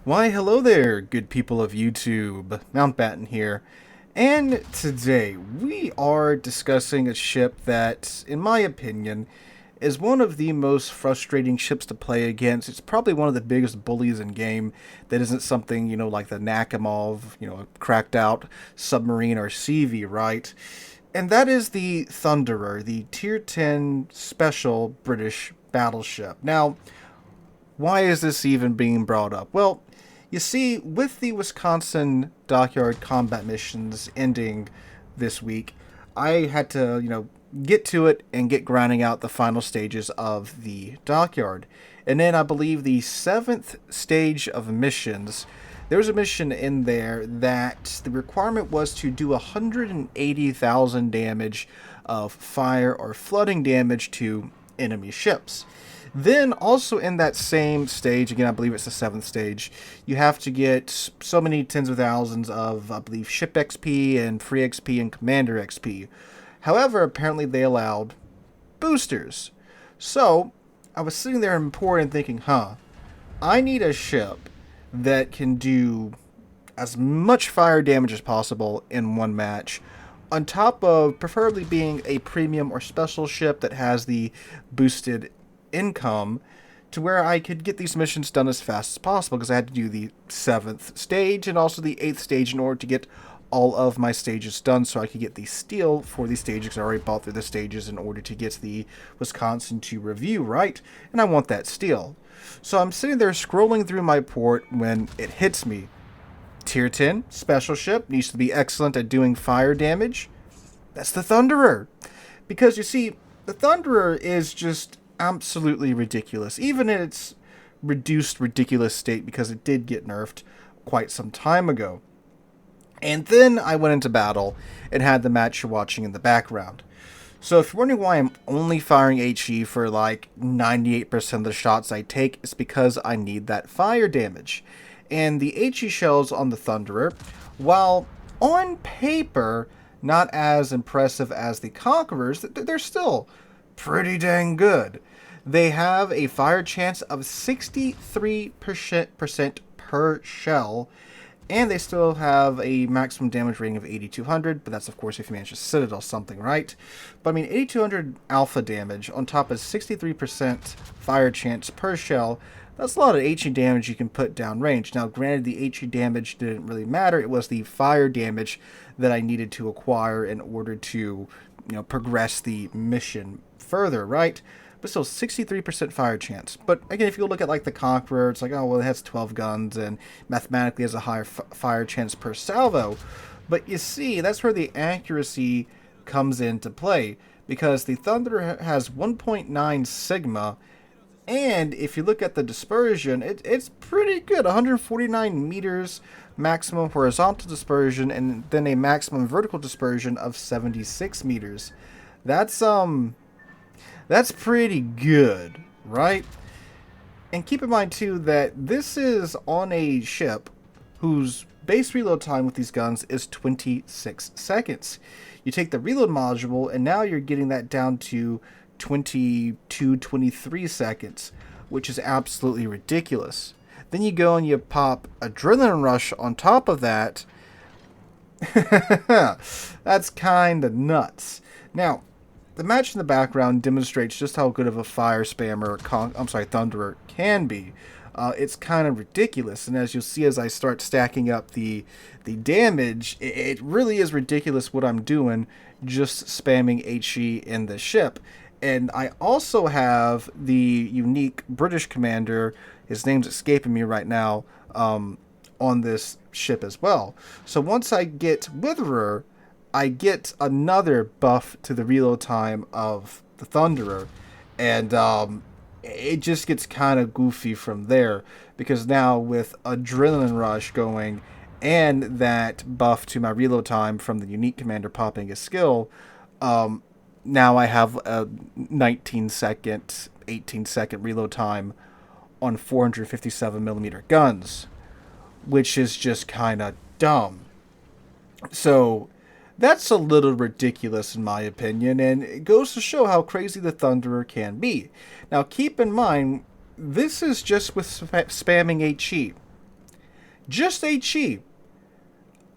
Why, hello there, good people of YouTube. Mountbatten here. And today we are discussing a ship that, in my opinion, is one of the most frustrating ships to play against. It's probably one of the biggest bullies in game that isn't something, like the Nakamov, a cracked out submarine or CV, right? And that is the Thunderer, the Tier 10 special British battleship. Now, why is this even being brought up? Well, you see, with the Wisconsin dockyard combat missions ending this week, I had to, get to it and get grinding out the final stages of the dockyard. And then I believe the seventh stage of missions, there was a mission in there that the requirement was to do 180,000 damage of fire or flooding damage to enemy ships. Then, also in that same stage, again, I believe it's the seventh stage, you have to get so many tens of thousands of, I believe, ship XP and free XP and commander XP. However, apparently they allowed boosters. So, I was sitting there in port and thinking, I need a ship that can do as much fire damage as possible in one match, on top of preferably being a premium or special ship that has the boosted income to where I could get these missions done as fast as possible, because I had to do the seventh stage and also the eighth stage in order to get all of my stages done so I could get the steel for these stages. I already bought through the stages in order to get the Wisconsin to review, right? And I want that steel. So I'm sitting there scrolling through my port when it hits me. Tier 10, special ship, needs to be excellent at doing fire damage. That's the Thunderer. Because you see, the Thunderer is just absolutely ridiculous, even in its reduced ridiculous state, because it did get nerfed quite some time ago. And then I went into battle and had the match you're watching in the background. So if you're wondering why I'm only firing HE for like 98% of the shots I take, it's because I need that fire damage. And the HE shells on the Thunderer, while on paper not as impressive as the Conquerors, they're still pretty dang good. They have a fire chance of 63% per shell, and they still have a maximum damage rating of 8,200, but that's of course if you manage to Citadel something, right? But I mean, 8,200 alpha damage on top of 63% fire chance per shell, that's a lot of HE damage you can put down range. Now, granted, the HE damage didn't really matter. It was the fire damage that I needed to acquire in order to, progress the mission further, right? But still, 63% fire chance. But again, if you look at like the Conqueror, it's like, oh, well, it has 12 guns and mathematically has a higher fire chance per salvo. But you see, that's where the accuracy comes into play, because the Thunder has 1.9 Sigma, and if you look at the dispersion, it's pretty good. 149 meters maximum horizontal dispersion, and then a maximum vertical dispersion of 76 meters. That's that's pretty good, right? And keep in mind too that this is on a ship whose base reload time with these guns is 26 seconds. You take the reload module and now you're getting that down to 22, 23 seconds, which is absolutely ridiculous. Then you go and you pop Adrenaline Rush on top of that. That's kind of nuts. Now, the match in the background demonstrates just how good of a fire spammer Thunderer can be. It's kind of ridiculous, and as you'll see as I start stacking up the damage, it really is ridiculous what I'm doing just spamming HE in the ship. And I also have the unique British commander, his name's escaping me right now, on this ship as well. So once I get Witherer, I get another buff to the reload time of the Thunderer, and it just gets kind of goofy from there, because now with Adrenaline Rush going and that buff to my reload time from the unique commander popping a skill, now I have a 19-second, 18-second reload time on 457mm guns, which is just kind of dumb. So that's a little ridiculous in my opinion, and it goes to show how crazy the Thunderer can be. Now keep in mind, this is just with spamming HE. just HE.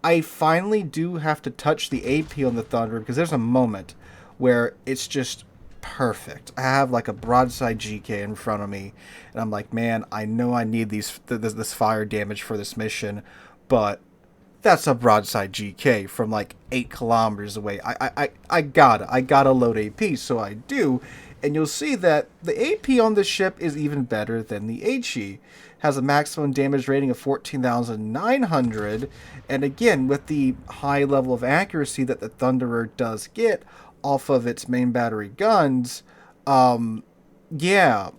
I finally do have to touch the AP on the Thunder because there's a moment where it's just perfect. I have like a broadside GK in front of me, and I'm like, man, I know I need this fire damage for this mission, but that's a broadside GK from like 8 kilometers away. I gotta load AP, so I do, and you'll see that the AP on this ship is even better than the HE. Has a maximum damage rating of 14,900, and again, with the high level of accuracy that the Thunderer does get off of its main battery guns, yeah,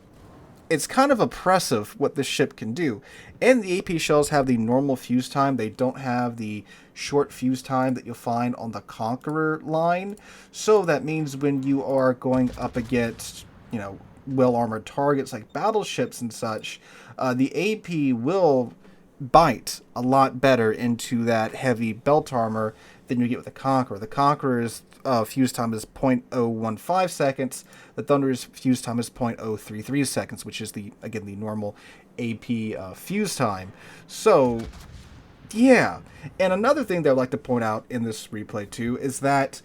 it's kind of oppressive what this ship can do. And the AP shells have the normal fuse time. They don't have the short fuse time that you'll find on the Conqueror line. So that means when you are going up against, well-armored targets like battleships and such, the AP will bite a lot better into that heavy belt armor than you get with the Conqueror. The Conqueror's fuse time is 0.015 seconds. The Thunder's fuse time is 0.033 seconds, which is the normal AP fuse time. So, yeah. And another thing that I'd like to point out in this replay too is that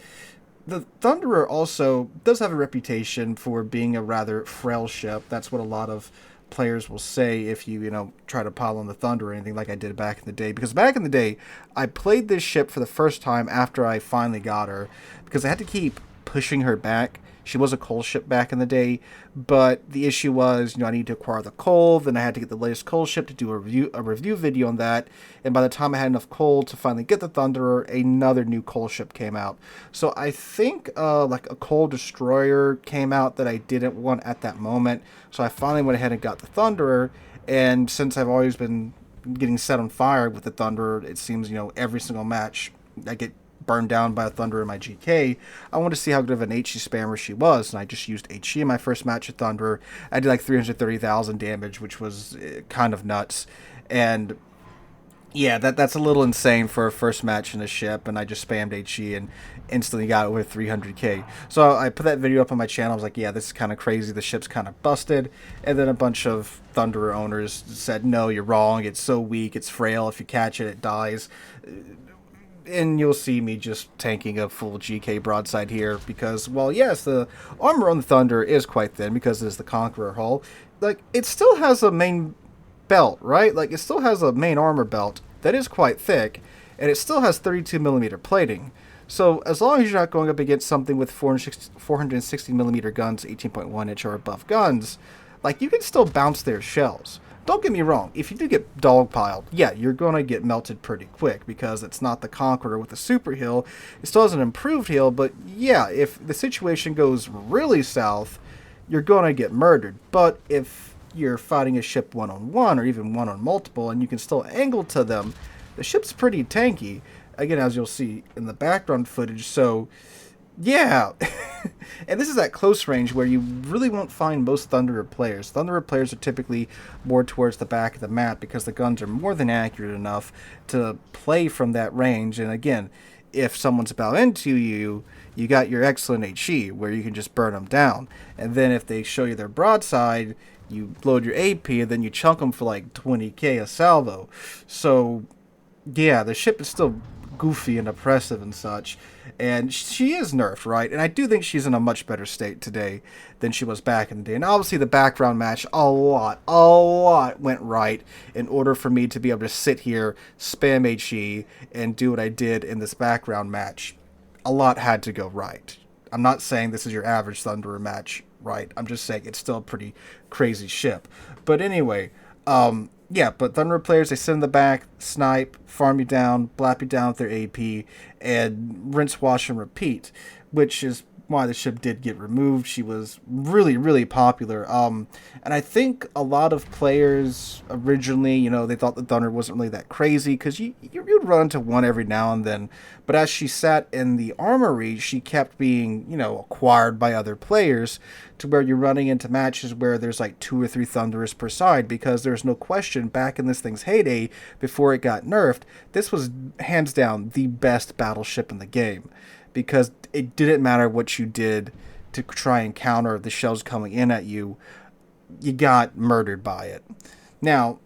the Thunderer also does have a reputation for being a rather frail ship. That's what a lot of players will say if you try to pile on the Thunder or anything like I did back in the day. Because back in the day, I played this ship for the first time after I finally got her, because I had to keep pushing her back. She was a coal ship back in the day, but the issue was, I needed to acquire the coal, then I had to get the latest coal ship to do a review video on that, and by the time I had enough coal to finally get the Thunderer, another new coal ship came out. So I think like a coal destroyer came out that I didn't want at that moment, so I finally went ahead and got the Thunderer, and since I've always been getting set on fire with the Thunderer, it seems, every single match I get burned down by a Thunder in my GK. I wanted to see how good of an HE spammer she was, and I just used HE in my first match of Thunder. I did like 330,000 damage, which was kind of nuts. And yeah, that's a little insane for a first match in a ship, and I just spammed HE and instantly got over 300k. So I put that video up on my channel. I was like, yeah, this is kind of crazy. The ship's kind of busted. And then a bunch of Thunderer owners said, no, you're wrong. It's so weak. It's frail. If you catch it, it dies. And you'll see me just tanking a full GK broadside here because, well, yes, the armor on the Thunder is quite thin because it's the Conqueror hull. Like, it still has a main belt, right? Like, it still has a main armor belt that is quite thick, and it still has 32mm plating. So as long as you're not going up against something with 460mm guns, 18.1 inch or above guns, like, you can still bounce their shells. Don't get me wrong, if you do get dogpiled, yeah, you're going to get melted pretty quick because it's not the Conqueror with a super heal. It still has an improved heal, but yeah, if the situation goes really south, you're going to get murdered. But if you're fighting a ship one-on-one or even one-on-multiple and you can still angle to them, the ship's pretty tanky, again, as you'll see in the background footage. So yeah, and this is at close range where you really won't find most Thunderer players. Thunderer players are typically more towards the back of the map because the guns are more than accurate enough to play from that range. And again, if someone's about into you, you got your excellent HE where you can just burn them down. And then if they show you their broadside, you load your AP and then you chunk them for like 20k a salvo. So yeah, the ship is still goofy and oppressive and such, and she is nerfed, right? And I do think she's in a much better state today than she was back in the day. And obviously the background match, a lot went right in order for me to be able to sit here, spam HE, and do what I did in this background match. A lot had to go right. I'm not saying this is your average Thunderer match, right? I'm just saying it's still a pretty crazy ship. But anyway, yeah, but Thunderer players, they sit in the back, snipe, farm you down, blap you down with their AP, and rinse, wash, and repeat, which is why the ship did get removed. She was really popular. And I think a lot of players originally, they thought the Thunder wasn't really that crazy because you'd run into one every now and then. But as she sat in the armory, she kept being, acquired by other players to where you're running into matches where there's like 2 or 3 Thunderers per side, because there's no question back in this thing's heyday before it got nerfed, this was hands down the best battleship in the game. Because it didn't matter what you did to try and counter the shells coming in at you, you got murdered by it. Now,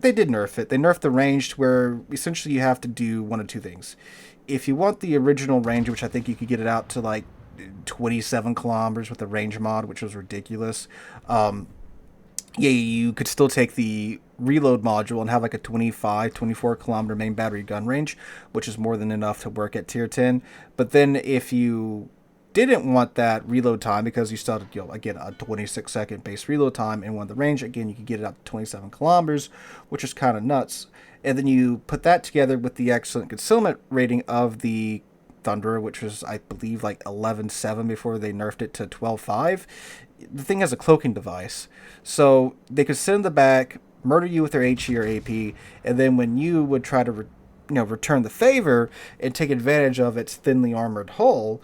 they did nerf it. They nerfed the range to where essentially you have to do one of two things. If you want the original range, which I think you could get it out to like 27 kilometers with the range mod, which was ridiculous. Yeah, you could still take the reload module and have like a 25, 24 kilometer main battery gun range, which is more than enough to work at tier 10. But then if you didn't want that reload time, because you still had, again, a 26-second base reload time and want the range, again, you could get it up to 27 kilometers, which is kind of nuts. And then you put that together with the excellent concealment rating of the Thunderer, which was, I believe, like 11.7 before they nerfed it to 12.5. The thing has a cloaking device, so they could sit in the back, murder you with their HE or AP, and then when you would try to return the favor and take advantage of its thinly armored hull,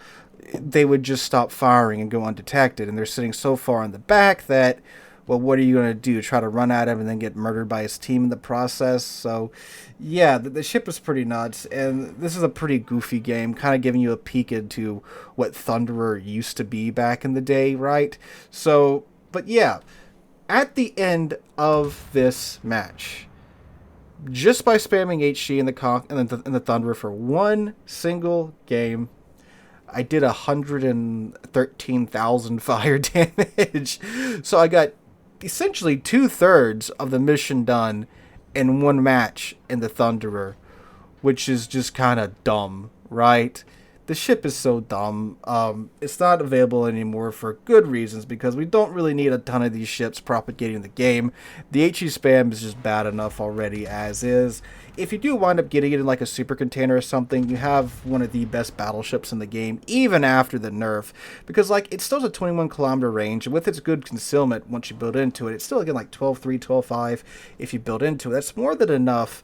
they would just stop firing and go undetected. And they're sitting so far in the back that, well, what are you going to do? Try to run at him and then get murdered by his team in the process? So, yeah, the ship is pretty nuts, and this is a pretty goofy game, kind of giving you a peek into what Thunderer used to be back in the day, right? So, but yeah, at the end of this match, just by spamming HG and the Thunderer for one single game, I did 113,000 fire damage. So I got essentially 2/3 of the mission done in one match in the Thunderer, which is just kind of dumb, right? The ship is so dumb. It's not available anymore for good reasons, because we don't really need a ton of these ships propagating the game. The HE spam is just bad enough already as is. If you do wind up getting it in like a super container or something, you have one of the best battleships in the game, even after the nerf, because like it still has a 21 kilometer range, and with its good concealment, once you build into it, it's still again like 12.3, 12.5 if you build into it. That's more than enough,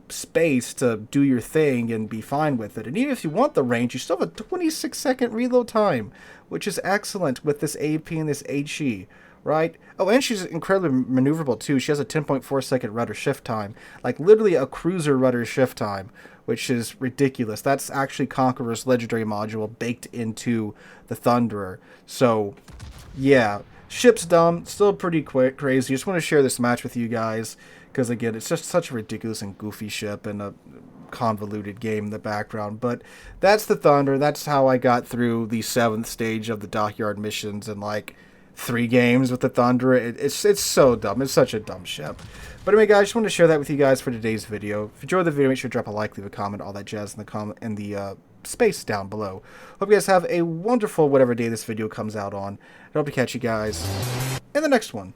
space to do your thing and be fine with it. And even if you want the range, you still have a 26-second reload time, which is excellent with this AP and this HE, right? Oh, and she's incredibly maneuverable too. She has a 10.4-second rudder shift time, like literally a cruiser rudder shift time, which is ridiculous. That's actually Conqueror's legendary module baked into the Thunderer. So, yeah, ship's dumb, still pretty crazy. Just want to share this match with you guys, because again, it's just such a ridiculous and goofy ship and a convoluted game in the background. But that's the Thunder. That's how I got through the 7th stage of the Dockyard missions in like 3 games with the Thunder. It's so dumb. It's such a dumb ship. But anyway, guys, just wanted to share that with you guys for today's video. If you enjoyed the video, make sure to drop a like, leave a comment, all that jazz in the space down below. Hope you guys have a wonderful whatever day this video comes out on. I hope to catch you guys in the next one.